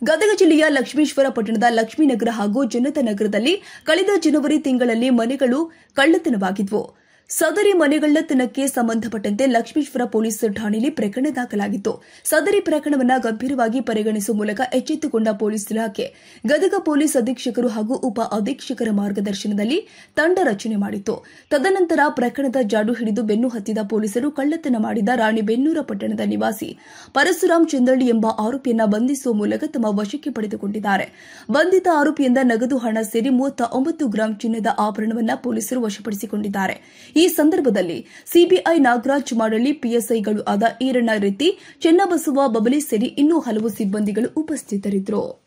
ಗದಗ ಜಿಲ್ಲೆಯ ಲಕ್ಷ್ಮೇಶ್ವರ ಪಟ್ಟಣದ ಲಕ್ಷ್ಮೀನಗರ ಹಾಗೂ ಜನತಾ ನಗರದಲ್ಲಿ ಕಳೆದ ಜನವರಿ ತಿಂಗಳಲ್ಲಿ ಮನೆಗಳು ಕಳ್ಳತನವಾಗಿದ್ದವು. ಸದರಿ ಮನೆಗಳ್ಳತನಕ್ಕೆ ಸಂಬಂಧಪಟ್ಟಂತೆ ಲಕ್ಷ್ಮೇಶ್ವರ ಪೊಲೀಸ್ ಠಾಣೆಯಲ್ಲಿ ಪ್ರಕರಣ ದಾಖಲಾಗಿತ್ತು. ಸದರಿ ಪ್ರಕರಣವನ್ನು ಗಂಭೀರವಾಗಿ ಪರಿಗಣಿಸುವ ಮೂಲಕ ಎಚ್ಚೆತ್ತುಕೊಂಡ ಪೊಲೀಸ್ ಇಲಾಖೆ ಗದಗ ಪೊಲೀಸ್ ಅಧೀಕ್ಷಕರು ಹಾಗೂ ಉಪ ಅಧೀಕ್ಷಕರ ಮಾರ್ಗದರ್ಶನದಲ್ಲಿ ತಂಡ ರಚನೆ ಮಾಡಿತ್ತು. ತದನಂತರ ಪ್ರಕರಣದ ಜಾಡು ಹಿಡಿದು ಬೆನ್ನು ಹತ್ತಿದ ಪೊಲೀಸರು ಕಳ್ಳತನ ಮಾಡಿದ ರಾಣಿಬೆನ್ನೂರ ಪಟ್ಟಣದ ನಿವಾಸಿ ಪರಶುರಾಮ್ ಚಂದಳ್ಳಿ ಎಂಬ ಆರೋಪಿಯನ್ನ ಬಂಧಿಸುವ ಮೂಲಕ ತಮ್ಮ ವಶಕ್ಕೆ ಪಡೆದುಕೊಂಡಿದ್ದಾರೆ. ಬಂಧಿತ ಆರೋಪಿಯಿಂದ ನಗದು ಹಣ ಸೇರಿ 39 ಗ್ರಾಂ ಚಿನ್ನದ ಆಭರಣವನ್ನು ಪೊಲೀಸರು ವಶಪಡಿಸಿಕೊಂಡಿದ್ದಾರೆ. ಈ ಸಂದರ್ಭದಲ್ಲಿ ಸಿಬಿಐ ನಾಗರಾಜ್ ಮಾಡಳ್ಳಿ, ಪಿಎಸ್ಐಗಳು ಆದ ಈರಣ್ಣ ರೆಡ್ಡಿ, ಚೆನ್ನಬಸವ ಬಬಲಿ ಸೇರಿ ಇನ್ನೂ ಹಲವು ಸಿಬ್ಬಂದಿಗಳು ಉಪಸ್ಥಿತರಿದ್ದರು.